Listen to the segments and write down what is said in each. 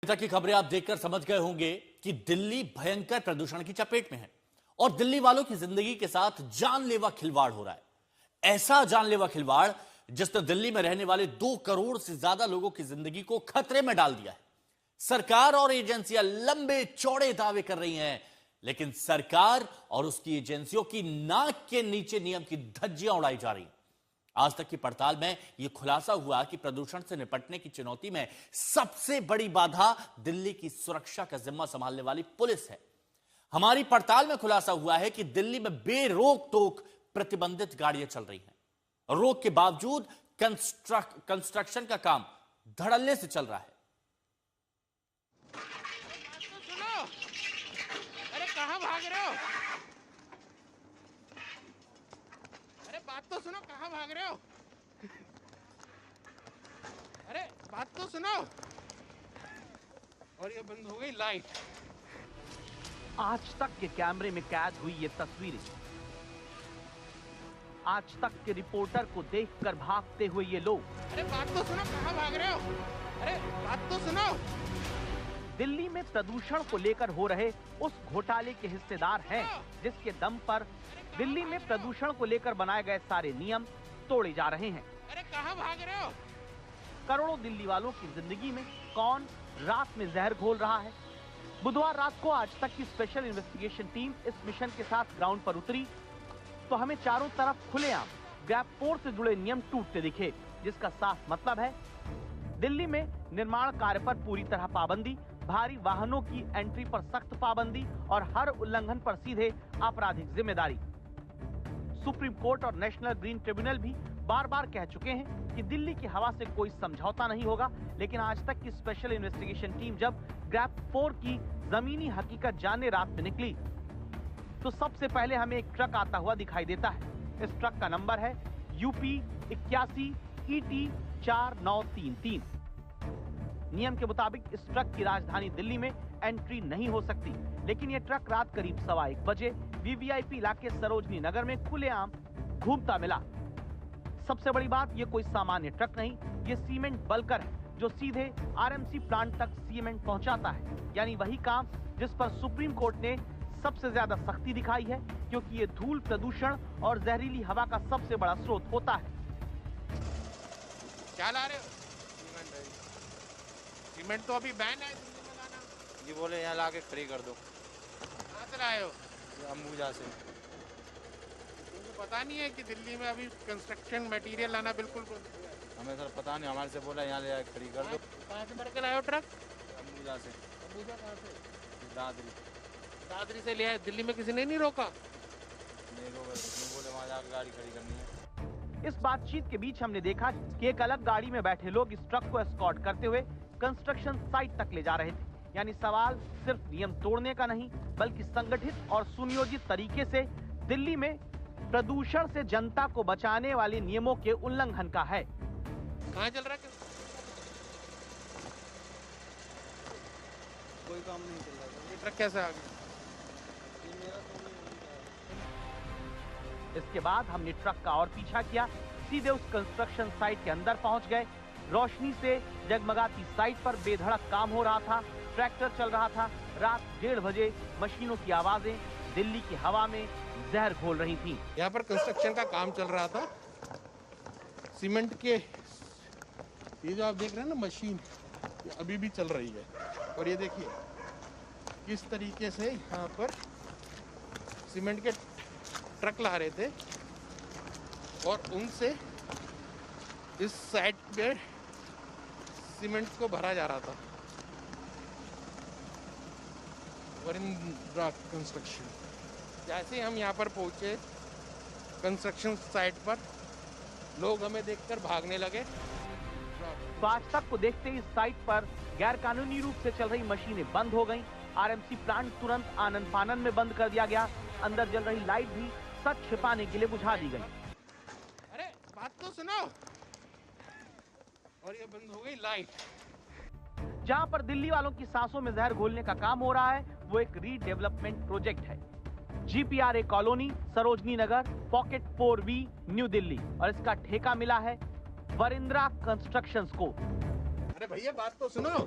तक की खबरें आप देखकर समझ गए होंगे कि दिल्ली भयंकर प्रदूषण की चपेट में है और दिल्ली वालों की जिंदगी के साथ जानलेवा खिलवाड़ हो रहा है। ऐसा जानलेवा खिलवाड़ जिसने दिल्ली में रहने वाले 2 करोड़ से ज्यादा लोगों की जिंदगी को खतरे में डाल दिया है। सरकार और एजेंसियां लंबे चौड़े दावे कर रही हैं, लेकिन सरकार और उसकी एजेंसियों की नाक के नीचे नियम की धज्जियां उड़ाई जा रही हैं। आज तक की पड़ताल में यह खुलासा हुआ कि प्रदूषण से निपटने की चुनौती में सबसे बड़ी बाधा दिल्ली की सुरक्षा का जिम्मा संभालने वाली पुलिस है। हमारी पड़ताल में खुलासा हुआ है कि दिल्ली में बेरोक टोक प्रतिबंधित गाड़ियां चल रही हैं। रोक के बावजूद कंस्ट्रक्शन का काम धड़ल्ले से चल रहा है। सुनो, अरे कहां भाग रहे हो? अरे बात तो सुनो, कहां भाग रहे हो? अरे बात तो सुनो। और ये बंद हो गई लाइट। आज तक के कैमरे में कैद हुई ये तस्वीरें, आज तक के रिपोर्टर को देखकर भागते हुए ये लोग। अरे बात तो सुनो, कहां भाग रहे हो? अरे बात तो सुनो। दिल्ली में प्रदूषण को लेकर हो रहे उस घोटाले के हिस्सेदार हैं, जिसके दम पर दिल्ली में प्रदूषण को लेकर बनाए गए सारे नियम तोड़े जा रहे हैं। अरे कहां भाग रहे हो? करोड़ों दिल्ली वालों की जिंदगी में कौन रात में जहर घोल रहा है? बुधवार रात को आज तक की स्पेशल इन्वेस्टिगेशन टीम इस मिशन के साथ ग्राउंड पर उतरी तो हमें चारों तरफ खुलेआम गैप 4 से जुड़े नियम टूटते दिखे, जिसका साफ मतलब है दिल्ली में निर्माण कार्य पर पूरी तरह पाबंदी, भारी वाहनों की एंट्री पर सख्त पाबंदी और हर उल्लंघन पर सीधे आपराधिक जिम्मेदारी। सुप्रीम कोर्ट और नेशनल ग्रीन ट्रिब्यूनल भी बार बार कह चुके हैं कि दिल्ली की हवा से कोई समझौता नहीं होगा, लेकिन आज तक की स्पेशल इन्वेस्टिगेशन टीम जब गैप 4 की जमीनी हकीकत जानने रात में निकली तो सबसे पहले हमें एक ट्रक आता हुआ दिखाई देता है। इस ट्रक का नंबर है UP 81 ET 4933। नियम के मुताबिक इस ट्रक की राजधानी दिल्ली में एंट्री नहीं हो सकती, लेकिन यह ट्रक रात करीब 1:15 बजे VVIP इलाके सरोजनी नगर में खुलेआम घूमता मिला। सबसे बड़ी बात, ये कोई सामान्य ट्रक नहीं, ये सीमेंट बल्कर है जो सीधे RMC प्लांट तक सीमेंट पहुंचाता है, यानी वही काम जिस पर सुप्रीम कोर्ट ने सबसे ज्यादा सख्ती दिखाई है, क्योंकि ये धूल, प्रदूषण और जहरीली हवा का सबसे बड़ा स्रोत होता है। क्या ला रहे हो? सीमेंट तो अभी बैन है दिल्ली में लाना। ये बोले यहाँ लाके फ्री कर दो। कहाँ से लाए हो? अंबुजा से। तुमको पता नहीं है कि दिल्ली में अभी कंस्ट्रक्शन मटेरियल लाना बिल्कुल बंद है? हमें सर पता नहीं, हमारे से बोला यहाँ ले आके फ्री कर दो। कहाँ से भर के लाए हो ट्रक? अंबुजा से। अबूजा कहाँ से? दादरी। दादरी से ले आए। दिल्ली में किसी ने नहीं रोका? नहीं रोका, बोले वहाँ जाकर गाड़ी खड़ी करनी है। इस बातचीत के बीच हमने देखा कि एक अलग गाड़ी में बैठे लोग इस ट्रक को एस्कॉर्ट करते हुए कंस्ट्रक्शन साइट तक ले जा रहे थे। यानी सवाल सिर्फ नियम तोड़ने का नहीं, बल्कि संगठित और सुनियोजित तरीके से दिल्ली में प्रदूषण से जनता को बचाने वाले नियमों के उल्लंघन का है। कहाँ चल रहा है? कोई काम नहीं चल रहा। ये ट्रक कैसे आ गया? इसके बाद हमने ट्रक का और पीछा किया, सीधे उस कंस्ट्रक्शन साइट के अंदर पहुंच गए। रोशनी से जगमगाती साइट पर बेधड़क काम हो रहा था, ट्रैक्टर चल रहा था। रात 1:30 बजे मशीनों की आवाजें दिल्ली की हवा में जहर घोल रही थीं। यहाँ पर कंस्ट्रक्शन का काम चल रहा था। सीमेंट के ये जो आप देख रहे हैं ना मशीन, ये अभी भी चल रही है। और ये देखिए किस तरीके से यहाँ पर सीमेंट के ट्रक ला रहे थे और उनसे इस साइड पे सीमेंट को भरा जा रहा था। वरिंद्रा कंस्ट्रक्शन। जैसे ही हम यहाँ पर पहुंचे कंस्ट्रक्शन साइट पर, लोग हमें देखकर भागने लगे। तो आज तक को देखते ही साइट पर गैर कानूनी रूप से चल रही मशीनें बंद हो गईं। RMC प्लांट तुरंत आनन फानन में बंद कर दिया गया। अंदर जल रही लाइट भी सच छिपाने के लिए बुझा दी गई। अरे बात तो सुनो। और ये बंद हो गई लाइट। जहां पर दिल्ली वालों की सांसों में जहर घोलने का काम हो रहा है, वो एक रीडेवलपमेंट प्रोजेक्ट है। GPRA colony, Sarojini Nagar, pocket 4B, new Delhi, और इसका ठेका मिला है वरिंद्रा कंस्ट्रक्शंस को। अरे भैया बात तो सुनो।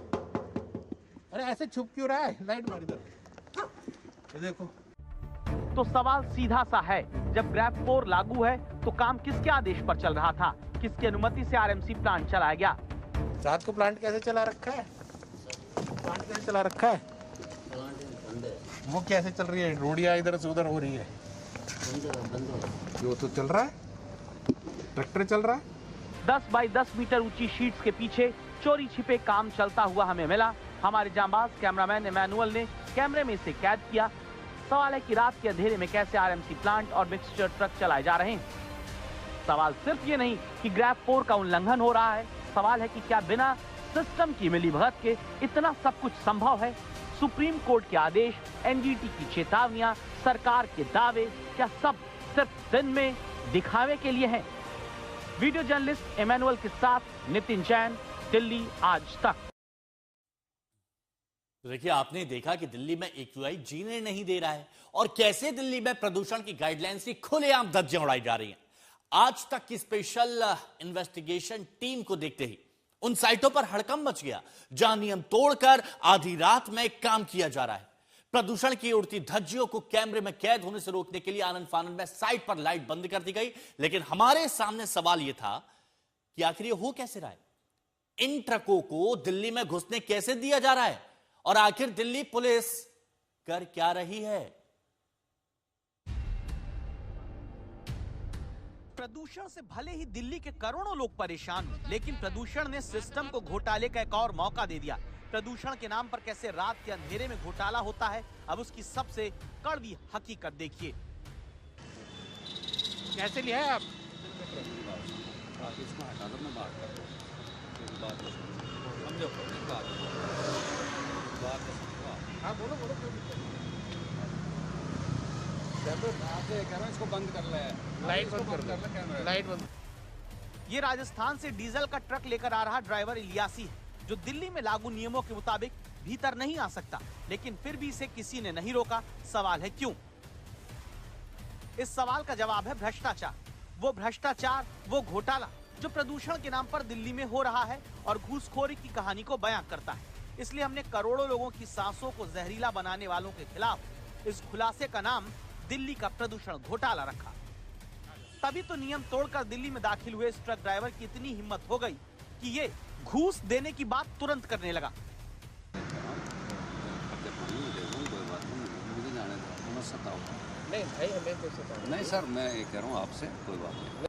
अरे ऐसे छुप क्यों रहा है? लाइट मार इधर, ये देखो। तो सवाल सीधा सा है, जब ग्रैब 4 लागू है तो काम किसके आदेश पर चल रहा था? किसकी अनुमति से आरएमसी प्लांट चलाया गया? रात को प्लांट कैसे चला रखा है? प्लांट कैसे चला रखा है? वो कैसे चल रही है? रोडियां इधर से उधर हो रही है, वो तो चल रहा है, ट्रैक्टर चल रहा है। 10 बाई 10 मीटर ऊंची शीट्स के पीछे चोरी छिपे काम चलता हुआ हमें मिला। हमारे जांबाज कैमरामैन इमैनुअल ने कैमरे में इसे कैद किया। सवाल है कि रात के अंधेरे में कैसे आरएमसी प्लांट और मिक्सचर ट्रक चलाए जा रहे हैं। सवाल सिर्फ ये नहीं कि ग्रैब 4 का उल्लंघन हो रहा है, सवाल है कि क्या बिना सिस्टम की मिलीभगत के इतना सब कुछ संभव है? सुप्रीम कोर्ट के आदेश, एनजीटी की चेतावनियां, सरकार के दावे, क्या सब सिर्फ दिन में दिखावे के लिए हैं? वीडियो जर्नलिस्ट इमैनुअल के साथ नितिन जैन, दिल्ली आज तक। देखिए, आपने देखा कि दिल्ली में एक्यूआई जीने नहीं दे रहा है और कैसे दिल्ली में प्रदूषण की गाइडलाइंस की खुलेआम धज्जियां उड़ाई जा रही हैं। आज तक की स्पेशल इन्वेस्टिगेशन टीम को देखते ही उन साइटों पर हड़कंप मच गया जहां नियम तोड़कर आधी रात में काम किया जा रहा है। प्रदूषण की उड़ती धज्जियों को कैमरे में कैद होने से रोकने के लिए आनंद फानंद में साइट पर लाइट बंद कर दी गई। लेकिन हमारे सामने सवाल यह था कि आखिर ये हो कैसे रहा है? इन ट्रकों को दिल्ली में घुसने कैसे दिया जा रहा है और आखिर दिल्ली पुलिस कर क्या रही है? प्रदूषण से भले ही दिल्ली के करोड़ों लोग परेशान हुए, लेकिन प्रदूषण ने सिस्टम को घोटाले का एक और मौका दे दिया। प्रदूषण के नाम पर कैसे रात के अंधेरे में घोटाला होता है, अब उसकी सबसे कड़वी हकीकत देखिए। कैसे लिया है आप? हाँ बोलो बोलो। इसको बंद कर ले, लाइट बंद कर ले, लाइट बंद। ये राजस्थान से डीजल का ट्रक लेकर आ रहा ड्राइवर इलियासी है, जो दिल्ली में लागू नियमों के मुताबिक भीतर नहीं आ सकता, लेकिन फिर भी इसे किसी ने नहीं रोका। सवाल है क्यों? इस सवाल का जवाब है भ्रष्टाचार। वो भ्रष्टाचार, वो घोटाला जो प्रदूषण के नाम पर दिल्ली में हो रहा है और घूसखोरी की कहानी को बयां करता है। इसलिए हमने करोड़ों लोगों की सांसों को जहरीला बनाने वालों के खिलाफ इस खुलासे का नाम दिल्ली का प्रदूषण घोटाला रखा। तभी तो नियम तोड़कर दिल्ली में दाखिल हुए इस ट्रक ड्राइवर की इतनी हिम्मत हो गई कि ये घूस देने की बात तुरंत करने लगा। नहीं भाई, हमें तो सताओ नहीं सर, मैं ये कह रहा हूँ आपसे, कोई बात नहीं।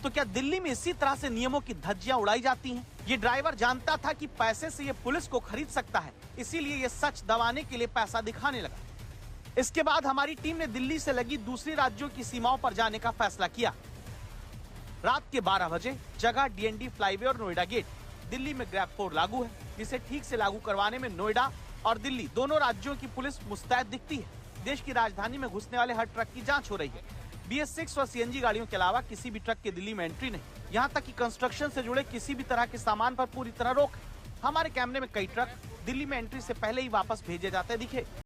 तो क्या दिल्ली में इसी तरह से नियमों की धज्जियां उड़ाई जाती हैं? ये ड्राइवर जानता था कि पैसे से ये पुलिस को खरीद सकता है, इसीलिए ये सच दबाने के लिए पैसा दिखाने लगा। इसके बाद हमारी टीम ने दिल्ली से लगी दूसरी राज्यों की सीमाओं पर जाने का फैसला किया। रात के 12 बजे जगह डीएनडी फ्लाईवे और नोएडा गेट। दिल्ली में ग्रैब 4 लागू है, जिसे ठीक से लागू करवाने में नोएडा और दिल्ली दोनों राज्यों की पुलिस मुस्तैद दिखती है। देश की राजधानी में घुसने वाले हर ट्रक की जांच हो रही है। BS6 और सीएनजी गाड़ियों के अलावा किसी भी ट्रक के दिल्ली में एंट्री नहीं। यहाँ तक कि कंस्ट्रक्शन से जुड़े किसी भी तरह के सामान पर पूरी तरह रोक है। हमारे कैमरे में कई ट्रक दिल्ली में एंट्री से पहले ही वापस भेजे जाते दिखे।